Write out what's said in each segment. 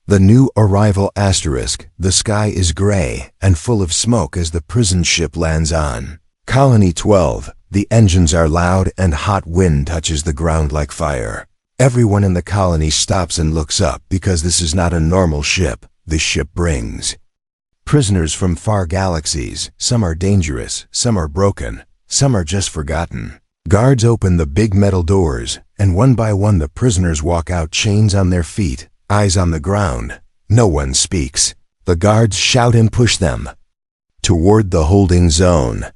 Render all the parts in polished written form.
The new arrival asterisk. The sky is gray and full of smoke as the prison ship lands on Colony 12. The engines are loud and hot wind touches the ground like fire. Everyone in the colony stops and looks up because this is not a normal ship. This ship brings prisoners from far galaxies. Some are dangerous, some are broken, some are just forgotten. Guards open the big metal doors, and one by one the prisoners walk out, chains on their feet, eyes on the ground. No one speaks. The guards shout and push them toward the holding zone.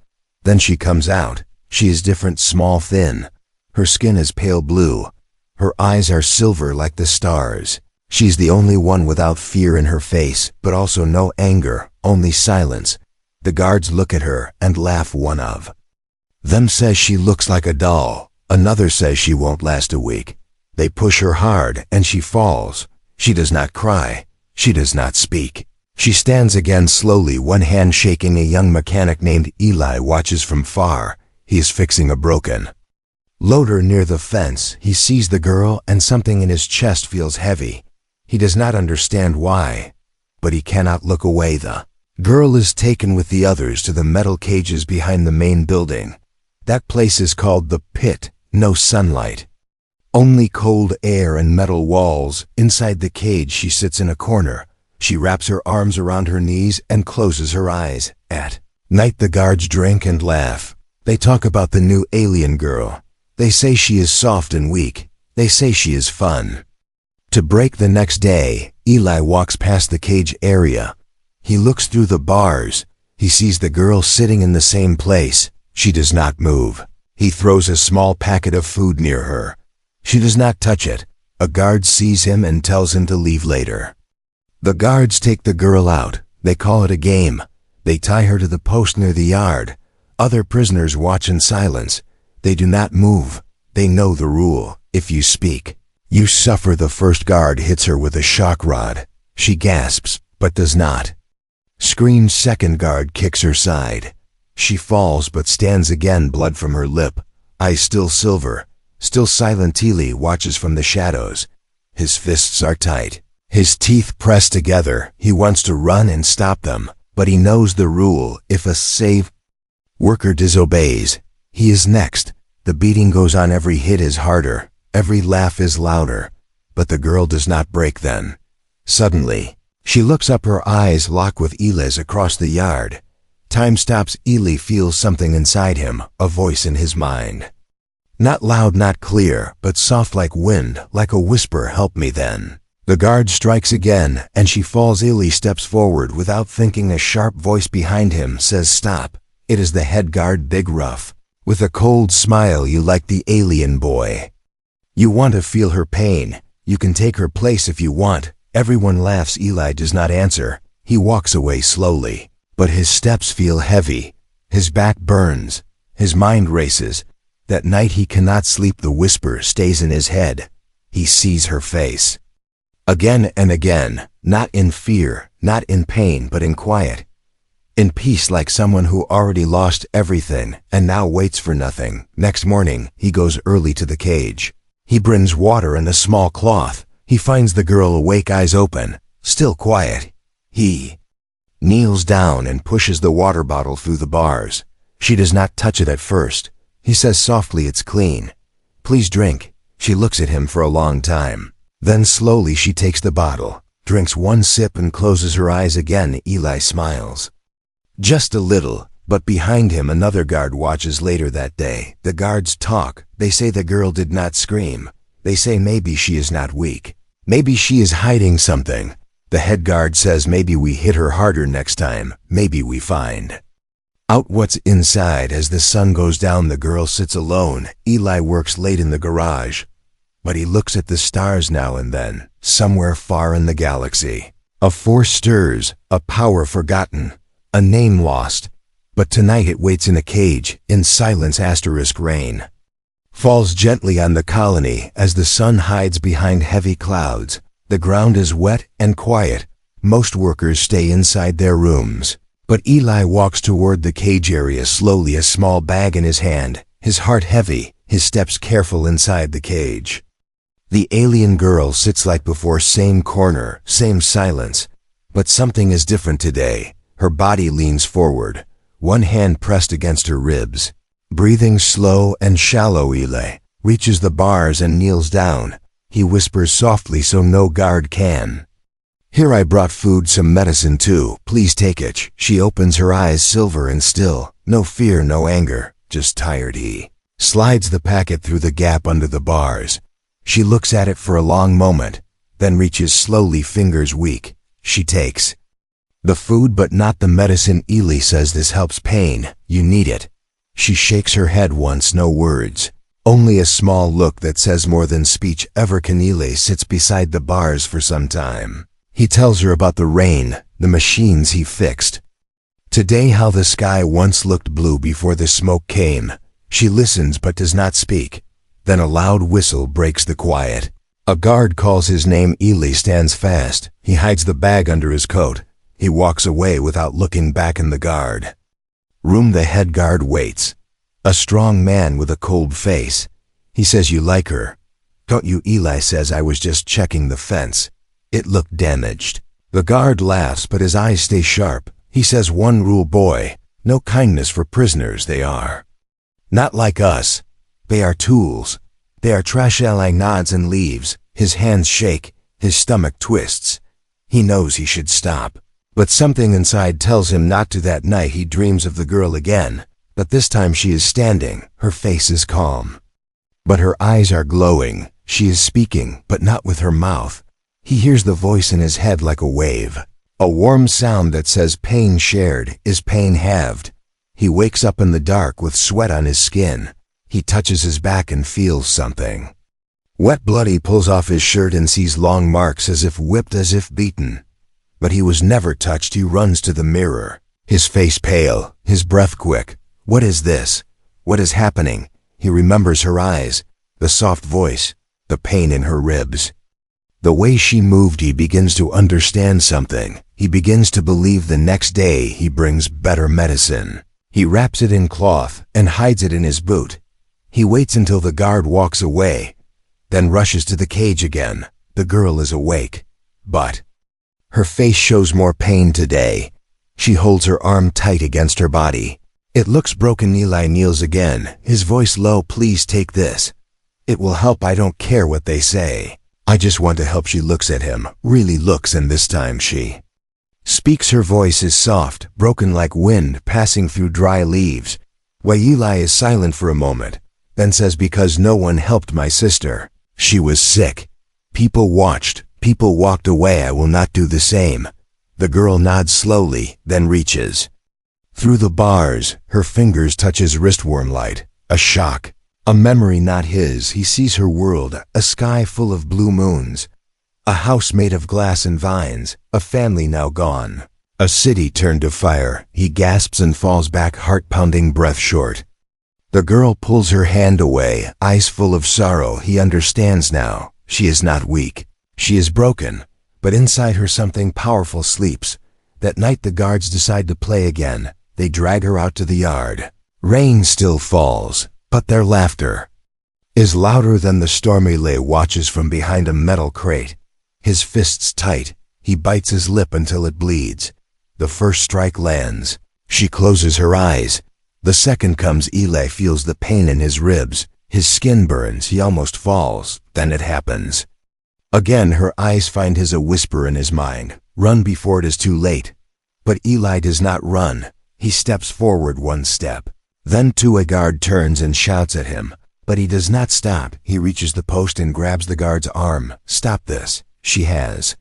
Then she comes out. She is different, small, thin. Her skin is pale blue. Her eyes are silver like the stars. She's the only one without fear in her face, but also no anger, only silence. The guards look at her and laugh. One of them says she looks like a doll. Another says she won't last a week. They push her hard and she falls. She does not cry. She does not speak. She stands again slowly, one hand shaking. A young mechanic named Eli watches from far. He is fixing a broken loader near the fence. He sees the girl and something in his chest feels heavy. He does not understand why, but he cannot look away. The girl is taken with the others to the metal cages behind the main building. That place is called the pit. No sunlight, only cold air and metal walls. Inside the cage she sits in a corner. She wraps her arms around her knees and closes her eyes. At night the guards drink and laugh. They talk about the new alien girl. They say she is soft and weak. They say she is fun to break. The next day, Eli walks past the cage area. He looks through the bars. He sees the girl sitting in the same place. She does not move. He throws a small packet of food near her. She does not touch it. A guard sees him and tells him to leave later. The guards take the girl out. They call it a game. They tie her to the post near the yard. Other prisoners watch in silence. They do not move. They know the rule. If you speak, you suffer. The first guard hits her with a shock rod. She gasps, but does not scream. Second guard kicks her side. She falls but stands again, blood from her lip, eyes still silver, still silent. Eli watches from the shadows. His fists are tight, his teeth pressed together. He wants to run and stop them, but he knows the rule. If a slave worker disobeys, he is next. The beating goes on. Every hit is harder, every laugh is louder, but the girl does not break. Then, suddenly, she looks up. Her eyes lock with Eli's across the yard. Time stops. Eli feels something inside him, a voice in his mind. Not loud, not clear, but soft like wind, like a whisper. Help me. Then the guard strikes again, and she falls. Eli steps forward without thinking. A sharp voice behind him says, "Stop." It is the head guard, big, rough, with a cold smile. You like the alien boy. You want to feel her pain. You can take her place if you want. Everyone laughs. Eli does not answer. He walks away slowly, but his steps feel heavy. His back burns. His mind races. That night he cannot sleep. The whisper stays in his head. He sees her face again and again, not in fear, not in pain, but in quiet, in peace, like someone who already lost everything and now waits for nothing. Next morning, he goes early to the cage. He brings water and a small cloth. He finds the girl awake, eyes open, still quiet. He kneels down and pushes the water bottle through the bars. She does not touch it at first. He says softly, "It's clean. Please drink." She looks at him for a long time. Then slowly she takes the bottle, drinks one sip and closes her eyes again. Eli smiles. Just a little, but behind him another guard watches. Later that day, the guards talk. They say the girl did not scream. They say maybe she is not weak. Maybe she is hiding something. The head guard says maybe we hit her harder next time. Maybe we find out what's inside. As the sun goes down, the girl sits alone. Eli works late in the garage, but he looks at the stars now and then. Somewhere far in the galaxy, a force stirs, a power forgotten, a name lost. But tonight it waits in a cage, in silence. Rain falls gently on the colony as the sun hides behind heavy clouds. The ground is wet and quiet. Most workers stay inside their rooms. But Eli walks toward the cage area slowly, a small bag in his hand, his heart heavy, his steps careful inside the cage. The alien girl sits like before, same corner, same silence. But something is different today. Her body leans forward, one hand pressed against her ribs. Breathing slow and shallow, Eli reaches the bars and kneels down. He whispers softly so no guard can. "Here, I brought food, some medicine too. Please take it." She opens her eyes, silver and still. No fear, no anger, just tired. He slides the packet through the gap under the bars. She looks at it for a long moment, then reaches slowly, fingers weak. She takes the food but not the medicine. Eli says, "This helps pain. You need it." She shakes her head once, no words. Only a small look that says more than speech ever can. Eli sits beside the bars for some time. He tells her about the rain, the machines he fixed. Today, how the sky once looked blue before the smoke came. She listens but does not speak. Then a loud whistle breaks the quiet. A guard calls his name. Eli stands fast. He hides the bag under his coat. He walks away without looking back in the guard room. The head guard waits. A strong man with a cold face. He says, "You like her, don't you?" Eli says, "I was just checking the fence. It looked damaged." The guard laughs, but his eyes stay sharp. He says, "One rule, boy, no kindness for prisoners. They are not like us. They are tools. They are trash." Eli nods and leaves. His hands shake. His stomach twists. He knows he should stop, but something inside tells him not to. That night he dreams of the girl again, but this time she is standing. Her face is calm, but her eyes are glowing. She is speaking, but not with her mouth. He hears the voice in his head like a wave, a warm sound that says, "Pain shared is pain halved." He wakes up in the dark with sweat on his skin. He touches his back and feels something wet, blood. He pulls off his shirt and sees long marks, as if whipped, as if beaten. But he was never touched. He runs to the mirror, his face pale, his breath quick. What is this? What is happening? He remembers her eyes, the soft voice, the pain in her ribs, the way she moved. He begins to understand something. He begins to believe. The next day he brings better medicine. He wraps it in cloth and hides it in his boot. He waits until the guard walks away, then rushes to the cage again. The girl is awake, but her face shows more pain today. She holds her arm tight against her body. It looks broken. Eli kneels again, his voice low. "Please take this. It will help. I don't care what they say. I just want to help." She looks at him, really looks, and this time she speaks. Her voice is soft, broken like wind passing through dry leaves. Why? Eli is silent for a moment, then says, "Because no one helped my sister. She was sick. People watched. People walked away. I will not do the same." The girl nods slowly, then reaches through the bars. Her fingers touch his wrist. Warm light. A shock. A memory not his. He sees her world, a sky full of blue moons, a house made of glass and vines, a family now gone, a city turned to fire. He gasps and falls back, heart-pounding, breath short. The girl pulls her hand away, eyes full of sorrow. He understands now. She is not weak. She is broken, but inside her something powerful sleeps. That night the guards decide to play again. They drag her out to the yard. Rain still falls, but their laughter is louder than the storm. Eli watches from behind a metal crate, his fists tight. He bites his lip until it bleeds. The first strike lands. She closes her eyes. The second comes. Eli feels the pain in his ribs. His skin burns. He almost falls. Then it happens again. Her eyes find his. A whisper in his mind, "Run before it is too late." But Eli does not run. He steps forward one step, then two. A guard turns and shouts at him, but he does not stop. He reaches the post and grabs the guard's arm. "Stop this." She has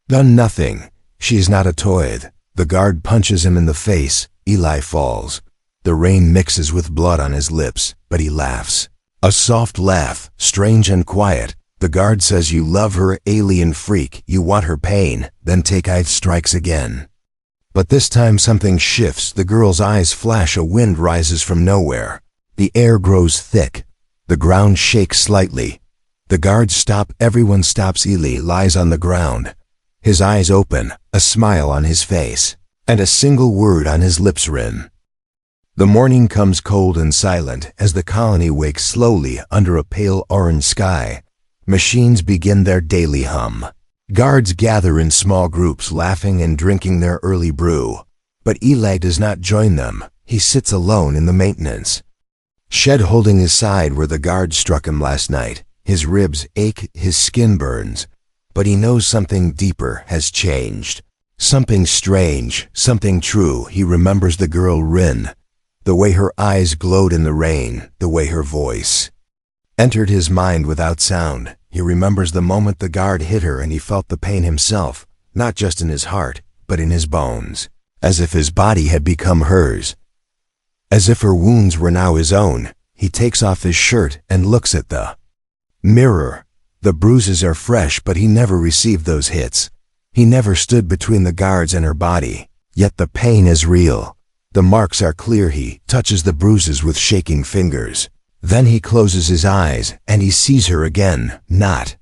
done nothing. She is not a toy. The guard punches him in the face. Eli falls. The rain mixes with blood on his lips, but he laughs. A soft laugh, strange and quiet. The guard says, "You love her, alien freak. You want her pain." Then take it. Strikes again. But this time something shifts. The girl's eyes flash. A wind rises from nowhere. The air grows thick. The ground shakes slightly. The guards stop. Everyone stops. Eli lies on the ground, his eyes open, a smile on his face, and a single word on his lips. Rin. The morning comes cold and silent as the colony wakes slowly under a pale orange sky. Machines begin their daily hum. Guards gather in small groups, laughing and drinking their early brew. But Eli does not join them. He sits alone in the maintenance shed, holding his side where the guard struck him last night. His ribs ache, his skin burns. But he knows something deeper has changed. Something strange, something true. He remembers the girl Rin, the way her eyes glowed in the rain, the way her voice entered his mind without sound. He remembers the moment the guard hit her and he felt the pain himself, not just in his heart, but in his bones, as if his body had become hers, as if her wounds were now his own. He takes off his shirt and looks at the mirror. The bruises are fresh, but he never received those hits. He never stood between the guards and her body. Yet the pain is real. The marks are clear. He touches the bruises with shaking fingers. Then he closes his eyes and he sees her again, not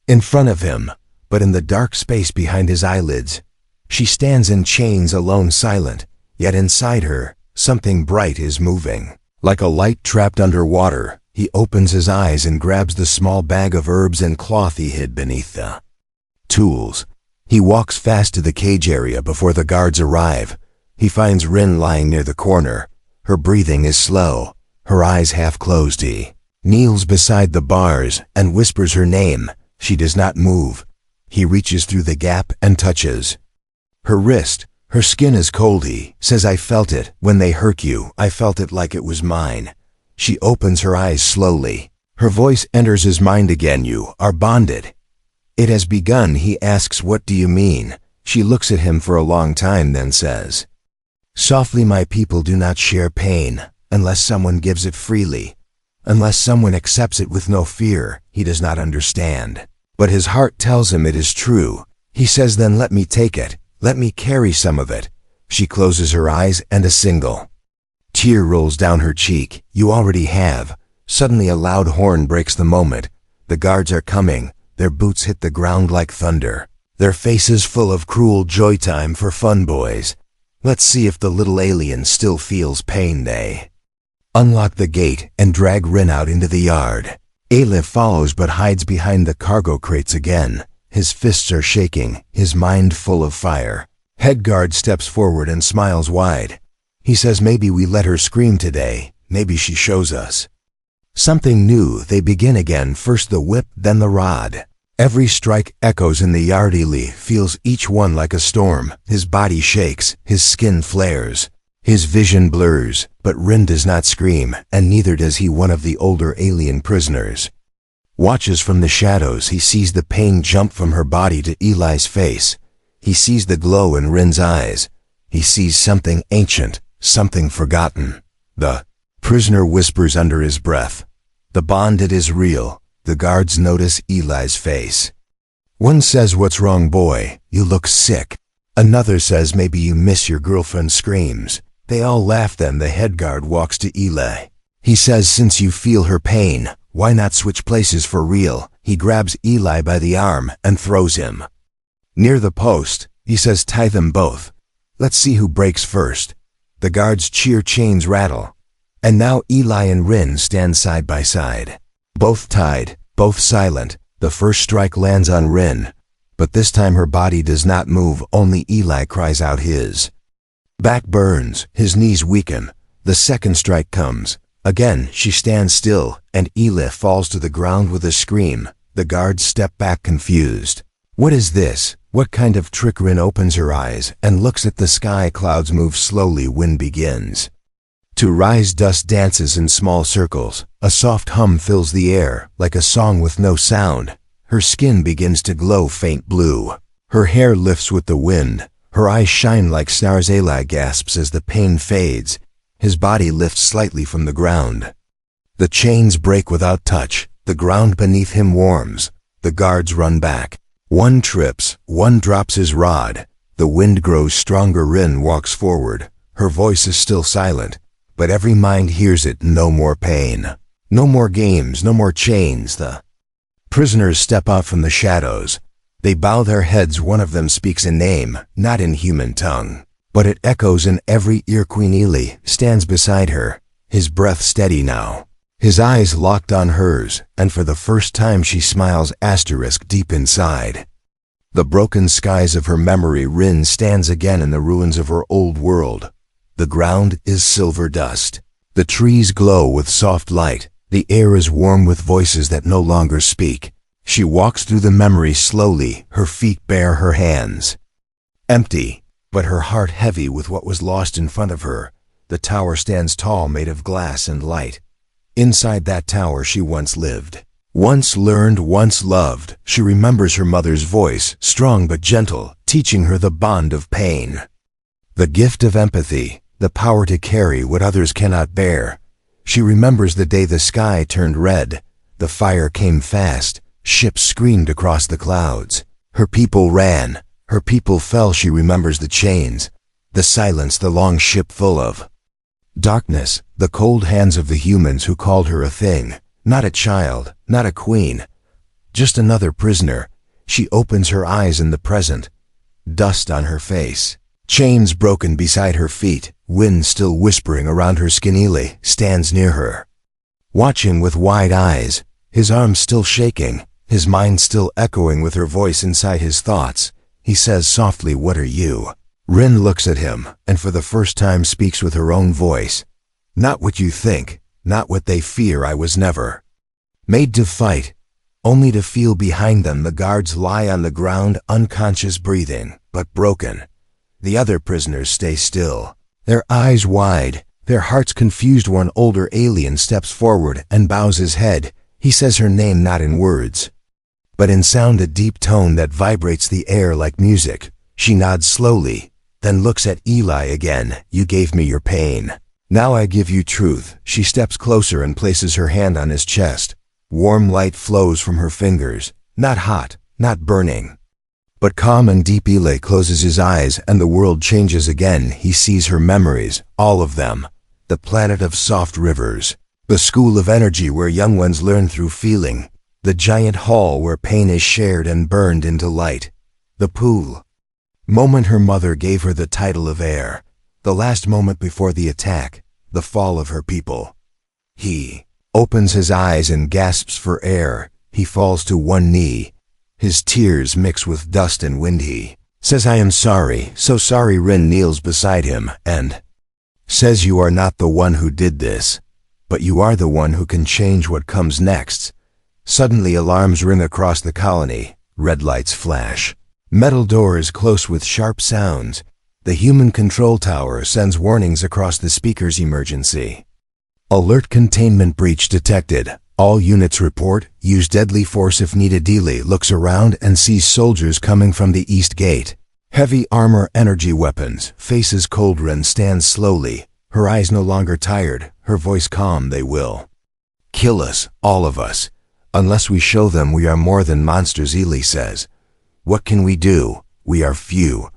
in front of him, but in the dark space behind his eyelids. She stands in chains, alone, silent, yet inside her, something bright is moving. Like a light trapped underwater, he opens his eyes and grabs the small bag of herbs and cloth he hid beneath the tools. He walks fast to the cage area before the guards arrive. He finds Rin lying near the corner. Her breathing is slow, her eyes half closed. He kneels beside the bars and whispers her name. She does not move. He reaches through the gap and touches her wrist. Her skin is cold. He says, "I felt it. When they hurt you, I felt it like it was mine." She opens her eyes slowly. Her voice enters his mind again. "You are bonded. It has begun." He asks, "What do you mean?" She looks at him for a long time, then says softly, "My people do not share pain unless someone gives it freely, unless someone accepts it with no fear." He does not understand, but his heart tells him it is true. He says, "Then let me take it. Let me carry some of it." She closes her eyes and a single tear rolls down her cheek. "You already have." Suddenly a loud horn breaks the moment. The guards are coming. Their boots hit the ground like thunder. Their faces full of cruel joy. Time for fun, boys. Let's see if the little alien still feels pain. They unlock the gate and drag Rin out into the yard. Aleph follows but hides behind the cargo crates again. His fists are shaking, his mind full of fire. Head guard steps forward and smiles wide. He says, "Maybe we let her scream today. Maybe she shows us something new." They begin again, first the whip, then the rod. Every strike echoes in the yard. Eli feels each one like a storm. His body shakes, his skin flares, his vision blurs. But Rin does not scream, and neither does he. One of the older alien prisoners watches from the shadows. He sees the pain jump from her body to Eli's face. He sees the glow in Rin's eyes. He sees something ancient, something forgotten. The prisoner whispers under his breath, "The bond, it is real." The guards notice Eli's face. One says, "What's wrong, boy? You look sick." Another says, "Maybe you miss your girlfriend's screams." They all laugh. Then the head guard walks to Eli. He says, "Since you feel her pain, why not switch places for real?" He grabs Eli by the arm and throws him near the post. He says, "Tie them both. Let's see who breaks first." The guards cheer, chains rattle. And now Eli and Rin stand side by side. Both tied, both silent. The first strike lands on Rin, but this time her body does not move. Only Eli cries out. His back burns, his knees weaken. The second strike comes. Again she stands still, and Eli falls to the ground with a scream. The guards step back confused. What is this? What kind of trick? Rin opens her eyes and looks at the sky. Clouds move slowly. Wind begins to rise. Dust dances in small circles. A soft hum fills the air, like a song with no sound. Her skin begins to glow faint blue. Her hair lifts with the wind. Her eyes shine like stars. Eli gasps as the pain fades. His body lifts slightly from the ground. The chains break without touch. The ground beneath him warms. The guards run back. One trips, one drops his rod. The wind grows stronger. Rin walks forward. Her voice is still silent, but every mind hears it. No more pain. No more games, no more chains. The prisoners step out from the shadows. They bow their heads. One of them speaks a name, not in human tongue, but it echoes in every ear. Queen Eli stands beside her, his breath steady now. His eyes locked on hers, and for the first time she smiles deep inside. The broken skies of her memory, Rin stands again in the ruins of her old world. The ground is silver dust. The trees glow with soft light. The air is warm with voices that no longer speak. She walks through the memory slowly, her feet bare, her hands empty, but her heart heavy with what was lost in front of her. The tower stands tall, made of glass and light. Inside that tower she once lived. Once learned, once loved. She remembers her mother's voice, strong but gentle, teaching her the bond of pain. The gift of empathy, the power to carry what others cannot bear. She remembers the day the sky turned red. The fire came fast. Ships screamed across the clouds. Her people ran. Her people fell. She remembers the chains, the silence, the long ship full of darkness, the cold hands of the humans who called her a thing, not a child, not a queen, just another prisoner. She opens her eyes in the present, dust on her face, chains broken beside her feet, wind still whispering around her skin. Eli stands near her, watching with wide eyes, his arms still shaking, his mind still echoing with her voice inside his thoughts. He says softly, "What are you?" Rin looks at him, and for the first time speaks with her own voice. "Not what you think, not what they fear. I was never made to fight, only to feel." Behind them the guards lie on the ground, unconscious, breathing, but broken. The other prisoners stay still, their eyes wide, their hearts confused. One older alien steps forward and bows his head. He says her name not in words, but in sound, a deep tone that vibrates the air like music. She nods slowly, then looks at Eli again. "You gave me your pain. Now I give you truth." She steps closer and places her hand on his chest. Warm light flows from her fingers, not hot, not burning, but calm and deep. Eli closes his eyes and the world changes again. He sees her memories, all of them. The planet of soft rivers, the school of energy where young ones learn through feeling, the giant hall where pain is shared and burned into light, the pool moment her mother gave her the title of heir, the last moment before the attack, the fall of her people. He opens his eyes and gasps for air. He falls to one knee. His tears mix with dust and wind. He says, "I am sorry, so sorry." Rin kneels beside him and says, "You are not the one who did this, but you are the one who can change what comes next." Suddenly alarms ring across the colony. Red lights flash. Metal doors close with sharp sounds. The human control tower sends warnings across the speakers. "Emergency alert, containment breach detected. All units report. Use deadly force if needed." Eli looks around and sees soldiers coming from the east gate. Heavy armor, energy weapons, faces cold. Rin stands slowly, her eyes no longer tired, her voice calm. "They will kill us, all of us, unless we show them we are more than monsters." Eli says, "What can we do? We are few.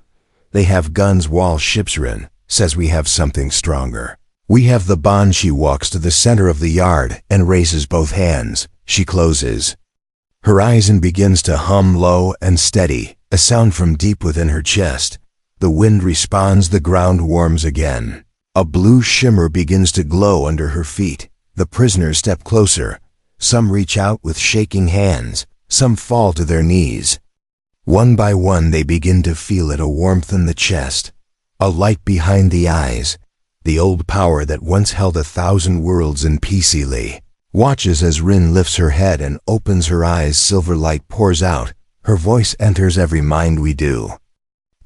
They have guns, walls, ships." Rin says, "We have something stronger. We have the bond." She walks to the center of the yard and raises both hands. She closes her eyes and begins to hum low and steady, a sound from deep within her chest. The wind responds, the ground warms again. A blue shimmer begins to glow under her feet. The prisoners step closer. Some reach out with shaking hands. Some fall to their knees. One by one they begin to feel it, a warmth in the chest, a light behind the eyes, the old power that once held 1,000 worlds in peace. Eli watches as Rin lifts her head and opens her eyes. Silver light pours out. Her voice enters every mind. "We do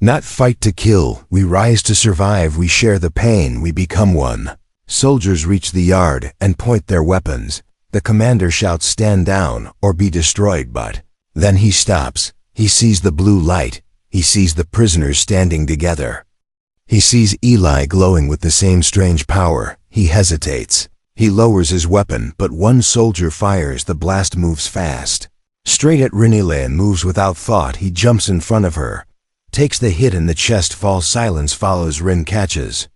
not fight to kill. We rise to survive. We share the pain. We become one." Soldiers reach the yard and point their weapons. The commander shouts, "Stand down or be destroyed," but then he stops. He sees the blue light. He sees the prisoners standing together. He sees Eli glowing with the same strange power. He hesitates. He lowers his weapon, but one soldier fires. The blast moves fast, straight at Rin. Eli moves without thought. He jumps in front of her, takes the hit in the chest, falls. Silence follows. Rin catches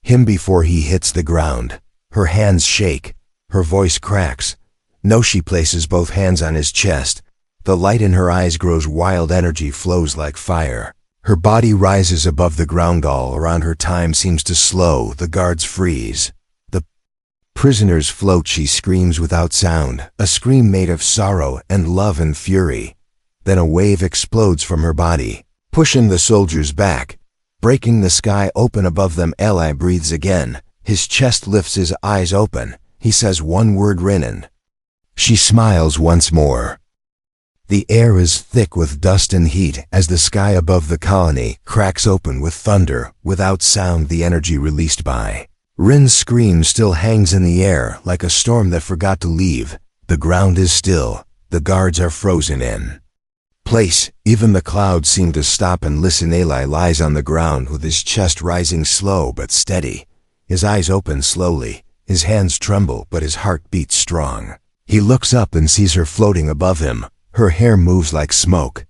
him before he hits the ground. Her hands shake. Her voice cracks. "No." She places both hands on his chest. The light in her eyes grows wild. Energy flows like fire. Her body rises above the ground. All around her time seems to slow. The guards freeze. The prisoners float. She screams without sound, a scream made of sorrow and love and fury. Then a wave explodes from her body, pushing the soldiers back, breaking the sky open above them. Eli breathes again. His chest lifts, his eyes open. He says one word, Rinnan. She smiles once more. The air is thick with dust and heat as the sky above the colony cracks open with thunder. Without sound, the energy released by Rin's scream still hangs in the air like a storm that forgot to leave. The ground is still. The guards are frozen in place. Even the clouds seem to stop and listen. Eli lies on the ground with his chest rising slow but steady. His eyes open slowly. His hands tremble, but his heart beats strong. He looks up and sees her floating above him. Her hair moves like smoke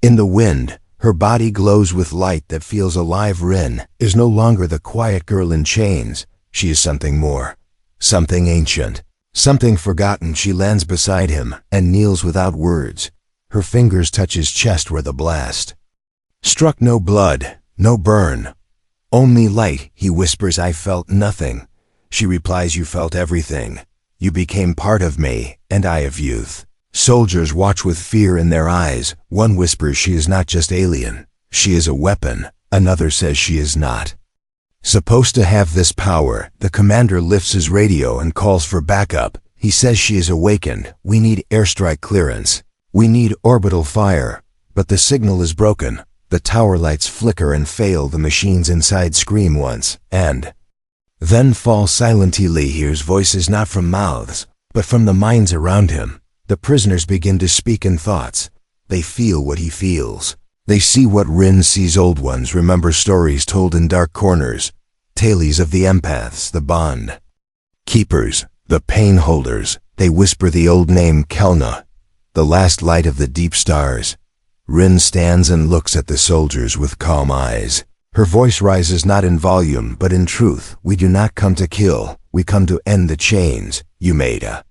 in the wind. Her body glows with light that feels alive. Rin is no longer the quiet girl in chains. She is something more, something ancient, something forgotten. She lands beside him and kneels without words. Her fingers touch his chest where the blast struck. No blood, no burn, only light. He whispers, I felt nothing. She replies, you felt everything. You became part of me, and I of youth. Soldiers watch with fear in their eyes. One whispers she is not just alien, she is a weapon. Another says she is not supposed to have this power. The commander lifts his radio and calls for backup. He says she is awakened. We need airstrike clearance. We need orbital fire. But the signal is broken. The tower lights flicker and fail. The machines inside scream once, and then fall silently. He hears voices not from mouths, but from the minds around him. The prisoners begin to speak in thoughts. They feel what he feels. They see what Rin sees. Old ones remember stories told in dark corners. Tales of the empaths, the bond keepers, the pain holders. They whisper the old name Kelna, the last light of the deep stars. Rin stands and looks at the soldiers with calm eyes. Her voice rises not in volume but in truth. We do not come to kill. We come to end the chains. You made a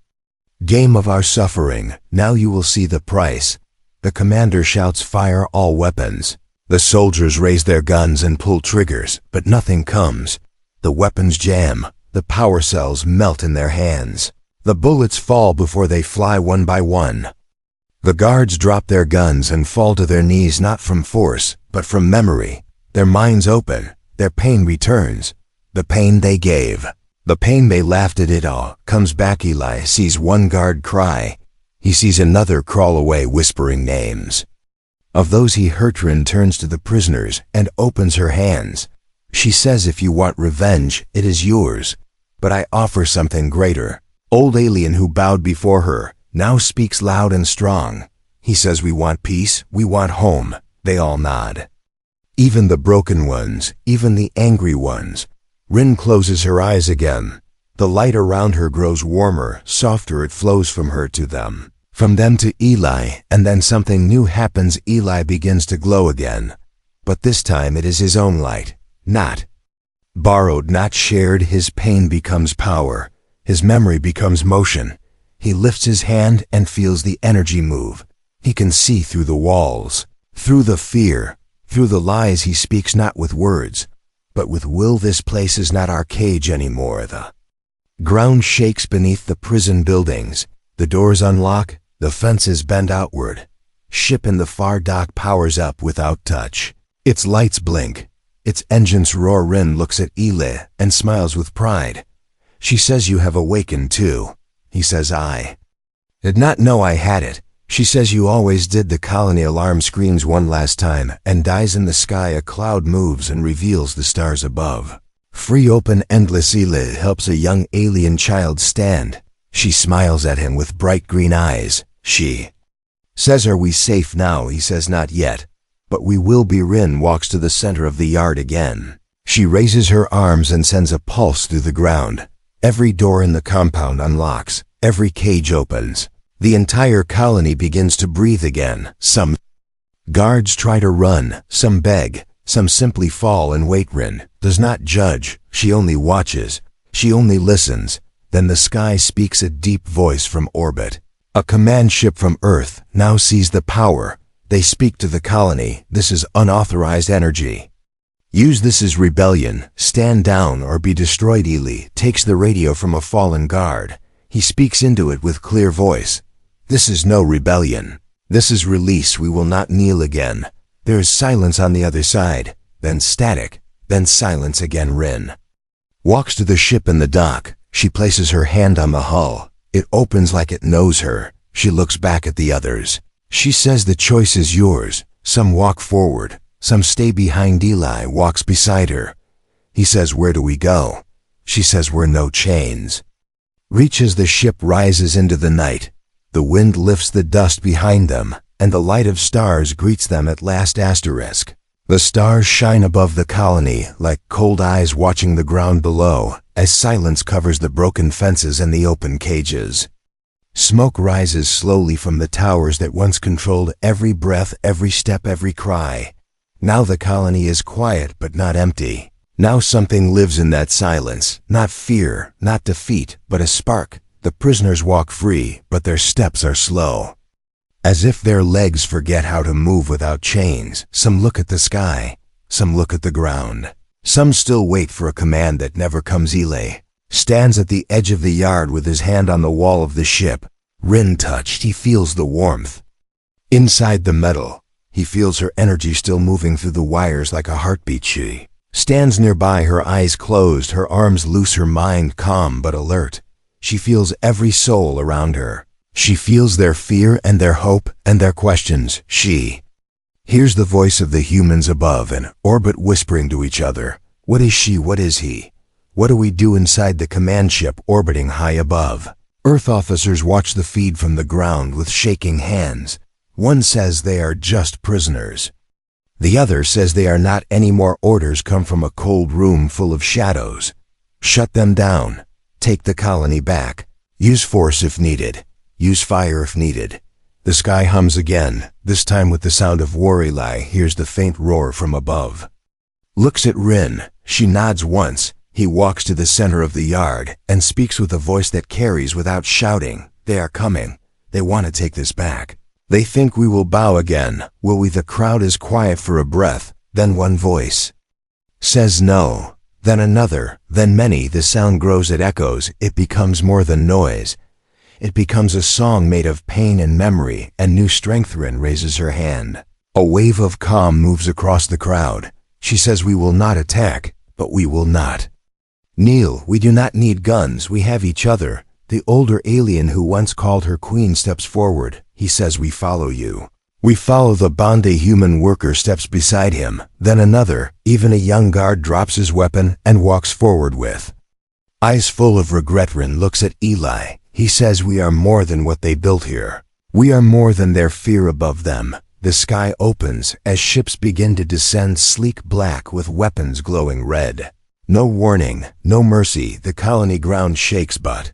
game of our suffering. Now you will see the price. The commander shouts, fire all weapons. The soldiers raise their guns and pull triggers, but nothing comes. The weapons jam. The power cells melt in their hands. The bullets fall before they fly one by one. The guards drop their guns and fall to their knees, not from force, but from memory. Their minds open. Their pain returns. The pain they gave. The pain they laughed at. It all comes back. Eli sees one guard cry. He sees another crawl away whispering names of those he hurt. Rin turns to the prisoners and opens her hands. She says, if you want revenge, it is yours. But I offer something greater. Old alien who bowed before her now speaks loud and strong. He says, we want peace, we want home. They all nod. Even the broken ones, even the angry ones. Rin closes her eyes again. The light around her grows warmer, softer. It flows from her to them, from them to Eli, and then something new happens. Eli begins to glow again. But this time it is his own light, not borrowed, not shared. His pain becomes power. His memory becomes motion. He lifts his hand and feels the energy move. He can see through the walls, through the fear, through the lies. He speaks not with words, but with will. This place is not our cage anymore. The ground shakes beneath the prison buildings. The doors unlock, the fences bend outward. Ship in the far dock powers up without touch. Its lights blink, its engines roar. Rin looks at Eli and smiles with pride. She says, you have awakened too. He says, I did not know I had it. She says, you always did. The colony alarm screams one last time and dies in the sky. A cloud moves and reveals the stars above. Free, open, endless. Eli helps a young alien child stand. She smiles at him with bright green eyes. She says, are we safe now? He says, not yet, but we will be. Rin walks to the center of the yard again. She raises her arms and sends a pulse through the ground. Every door in the compound unlocks. Every cage opens. The entire colony begins to breathe again. Some guards try to run. Some beg. Some simply fall and wait. Rin does not judge. She only watches. She only listens. Then the sky speaks. A deep voice from orbit. A command ship from Earth now sees the power. They speak to the colony. This is unauthorized energy. Use this as rebellion. Stand down or be destroyed. Ely takes the radio from a fallen guard. He speaks into it with clear voice. This is no rebellion. This is release. We will not kneel again. There is silence on the other side, then static, then silence again. Rin walks to the ship in the dock. She places her hand on the hull. It opens like it knows her. She looks back at the others. She says the choice is yours. Some walk forward. Some stay behind. Eli walks beside her. He says, where do we go? She says, where no chains reach. As the ship rises into the night, the wind lifts the dust behind them, and the light of stars greets them at last. The stars shine above the colony like cold eyes watching the ground below, as silence covers the broken fences and the open cages. Smoke rises slowly from the towers that once controlled every breath, every step, every cry. Now the colony is quiet but not empty. Now something lives in that silence, not fear, not defeat, but a spark. The prisoners walk free, but their steps are slow, as if their legs forget how to move without chains. Some look at the sky, some look at the ground. Some still wait for a command that never comes. Eli stands at the edge of the yard with his hand on the wall of the ship. Rin touched, he feels the warmth inside the metal. He feels her energy still moving through the wires like a heartbeat. She stands nearby, her eyes closed, her arms loose, her mind calm but alert. She feels every soul around her. She feels their fear and their hope and their questions. She hears the voice of the humans above in orbit whispering to each other. What is she? What is he? What do we do inside the command ship orbiting high above? Earth officers watch the feed from the ground with shaking hands. One says they are just prisoners. The other says they are not anymore. Orders come from a cold room full of shadows. Shut them down. Take the colony back. Use force if needed. Use fire if needed. The sky hums again, this time with the sound of war. Eli hears the faint roar from above. Looks at Rin. She nods once. He walks to the center of the yard and speaks with a voice that carries without shouting. They are coming. They want to take this back. They think we will bow again. Will we? The crowd is quiet for a breath. Then one voice says no. Then another, then many. The sound grows, it echoes, it becomes more than noise. It becomes a song made of pain and memory and new strength. Rin raises her hand. A wave of calm moves across the crowd. She says, we will not attack, but we will not kneel. We do not need guns, we have each other. The older alien who once called her queen steps forward. He says, we follow you. We follow. The Bondi human worker steps beside him. Then another, even a young guard, drops his weapon and walks forward with eyes full of regret. Rin looks at Eli. He says, we are more than what they built here. We are more than their fear above them. The sky opens as ships begin to descend, sleek black with weapons glowing red. No warning, no mercy. The colony ground shakes, but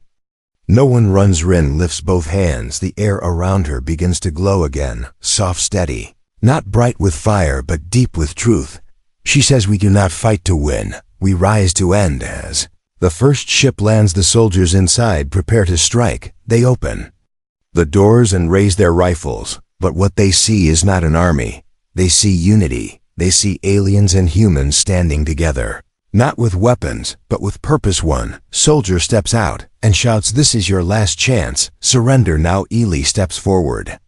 no one runs. Rin lifts both hands. The air around her begins to glow again, soft, steady. Not bright with fire, but deep with truth. She says, we do not fight to win. We rise to end. As the first ship lands, the soldiers inside prepare to strike. They open the doors and raise their rifles. But what they see is not an army. They see unity. They see aliens and humans standing together. Not with weapons, but with purpose. One soldier steps out and shouts, this is your last chance. Surrender now. Eli steps forward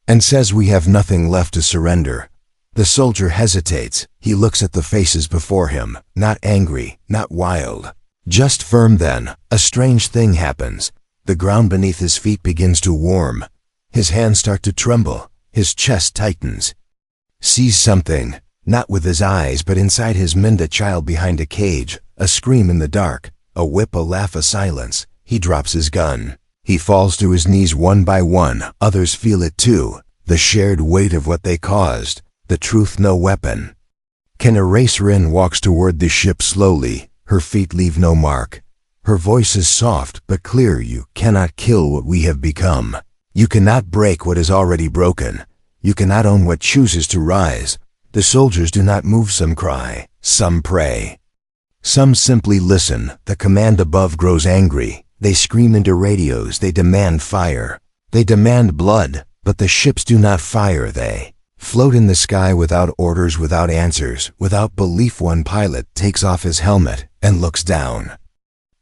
and says, we have nothing left to surrender. The soldier hesitates. He looks at the faces before him, not angry, not wild, just firm. Then a strange thing happens. The ground beneath his feet begins to warm. His hands start to tremble. His chest tightens. Sees something. Not with his eyes, but inside his mind, a child behind a cage, a scream in the dark, a whip, a laugh, a silence. He drops his gun. He falls to his knees one by one. Others feel it too, the shared weight of what they caused, the truth no weapon can erase. Rin walks toward the ship slowly. Her feet leave no mark. Her voice is soft but clear. You cannot kill what we have become. You cannot break what is already broken. You cannot own what chooses to rise. The soldiers do not move. Some cry, some pray. Some simply listen. The command above grows angry. They scream into radios. They demand fire. They demand blood. But the ships do not fire. They Float in the sky without orders, without answers, without belief. One pilot takes off his helmet and looks down.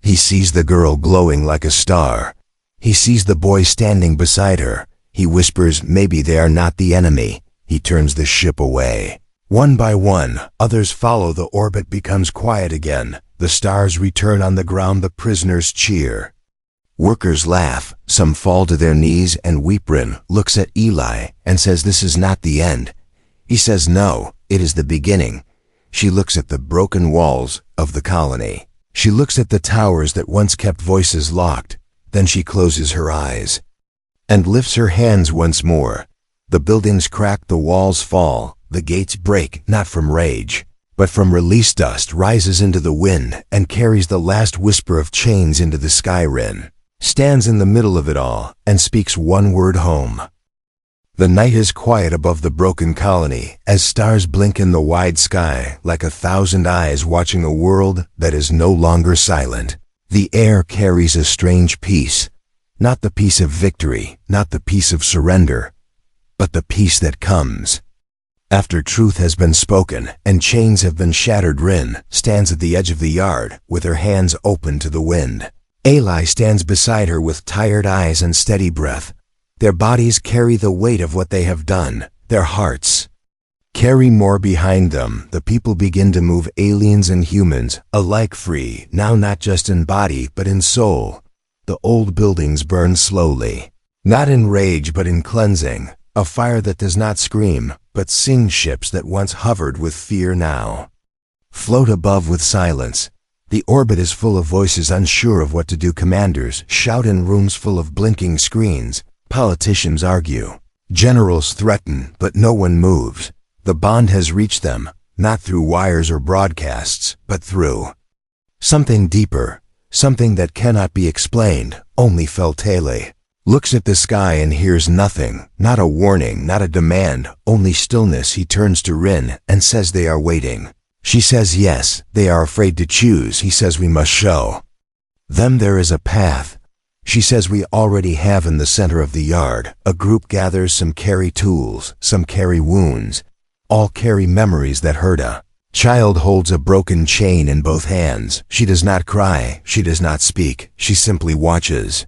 He sees the girl glowing like a star. He sees the boy standing beside her. He whispers, maybe they are not the enemy. He turns the ship away. One by one, others follow. The orbit becomes quiet again. The stars return on the ground. The prisoners cheer. Workers laugh. Some fall to their knees and weep. Rin looks at Eli and says, this is not the end. He says, no, it is the beginning. She looks at the broken walls of the colony. She looks at the towers that once kept voices locked. Then she closes her eyes and lifts her hands once more. The buildings crack, the walls fall, the gates break, not from rage, but from released dust rises into the wind and carries the last whisper of chains into the sky. Rin stands in the middle of it all and speaks one word: home. The night is quiet above the broken colony as stars blink in the wide sky like 1,000 eyes watching a world that is no longer silent. The air carries a strange peace, not the peace of victory, not the peace of surrender, but the peace that comes after truth has been spoken and chains have been shattered. Rin stands at the edge of the yard with her hands open to the wind. Eli stands beside her with tired eyes and steady breath. Their bodies carry the weight of what they have done. Their hearts carry more behind them. The people begin to move, aliens and humans alike free, now not just in body but in soul. The old buildings burn slowly, not in rage but in cleansing, a fire that does not scream but sings. Ships that once hovered with fear now float above with silence. The orbit is full of voices unsure of what to do. Commanders shout in rooms full of blinking screens. Politicians argue. Generals threaten, but no one moves. The bond has reached them, not through wires or broadcasts, but through something deeper, something that cannot be explained, only felt. Haley looks at the sky and hears nothing, not a warning, not a demand, only stillness. He turns to Rin and says, they are waiting. She says, yes, they are afraid to choose. He says, we must show them there is a path. She says, we already have. In the center of the yard, a group gathers. Some carry tools, some carry wounds. All carry memories that hurt. A child holds a broken chain in both hands. She does not cry, she does not speak, she simply watches.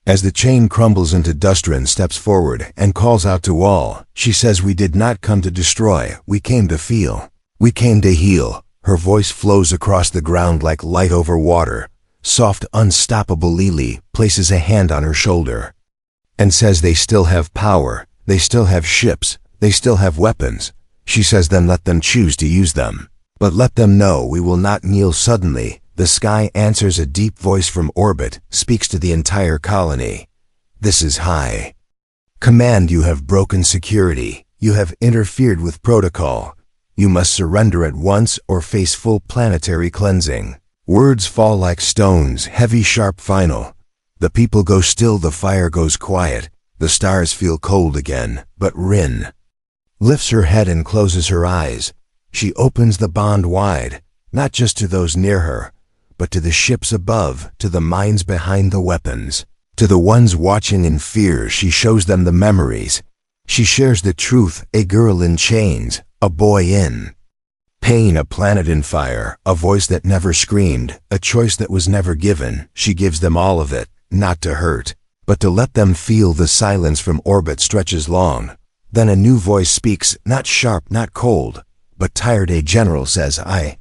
As the chain crumbles into dust, Rin steps forward and calls out to all. She says, we did not come to destroy, we came to feel. We came to heal. Her voice flows across the ground like light over water. Soft, unstoppable. Lily places a hand on her shoulder and says, they still have power, they still have ships, they still have weapons. She says, then let them choose to use them. But let them know we will not kneel. Suddenly, the sky answers. A deep voice from orbit speaks to the entire colony. This is High Command. You have broken security. You have interfered with protocol. You must surrender at once or face full planetary cleansing. Words fall like stones, heavy, sharp, final. The people go still, the fire goes quiet. The stars feel cold again, but Rin lifts her head and closes her eyes. She opens the bond wide, not just to those near her, but to the ships above, to the minds behind the weapons, to the ones watching in fear. She shows them the memories. She shares the truth, a girl in chains, a boy in pain, a planet in fire, a voice that never screamed, a choice that was never given. She gives them all of it, not to hurt, but to let them feel. The silence from orbit stretches long. Then a new voice speaks, not sharp, not cold, but tired. A general says, I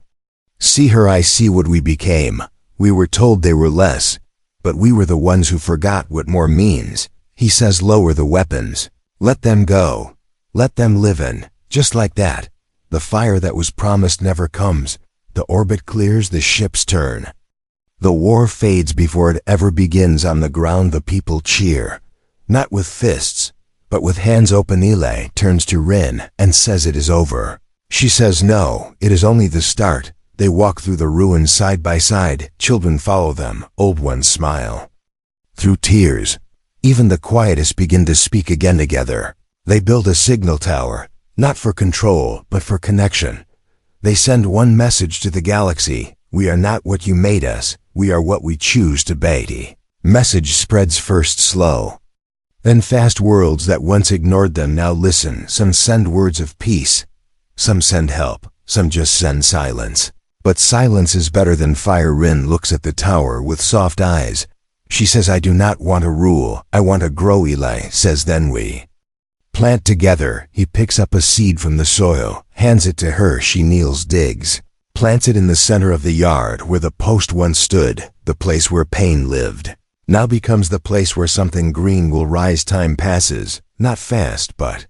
see her, I see what we became. We were told they were less, but we were the ones who forgot what more means. He says, lower the weapons. Let them go. Let them live in. Just like that, the fire that was promised never comes. The orbit clears, the ships turn. The war fades before it ever begins. On the ground, the people cheer, not with fists, but with hands open. Eli turns to Rin and says, it is over. She says, no, it is only the start. They walk through the ruins side by side. Children follow them, old ones smile through tears. Even the quietest begin to speak again together. They build a signal tower, not for control, but for connection. They send one message to the galaxy: we are not what you made us, we are what we choose to be. Message spreads first slow, Then fast worlds that once ignored them now listen. Some send words of peace. Some send help. Some just send silence. But silence is better than fire. Rin looks at the tower with soft eyes. She says, I do not want to rule. I want to grow. Eli says, then we plant together. He picks up a seed from the soil, hands it to her. She kneels, digs, plants it in the center of the yard where the post once stood. The place where pain lived now becomes the place where something green will rise. Time passes, not fast, but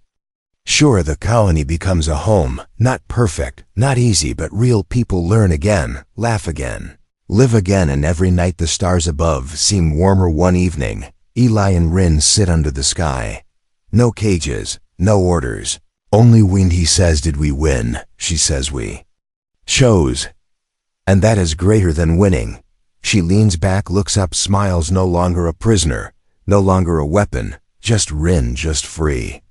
sure. The colony becomes a home, not perfect, not easy, but real. People learn again, laugh again, live again, and every night the stars above seem warmer. One evening, Eli and Rin sit under the sky. No cages, no orders, only wind. He says, did we win? She says, we chose. And that is greater than winning. She leans back, looks up, smiles. No longer a prisoner, no longer a weapon, just Rin, just free.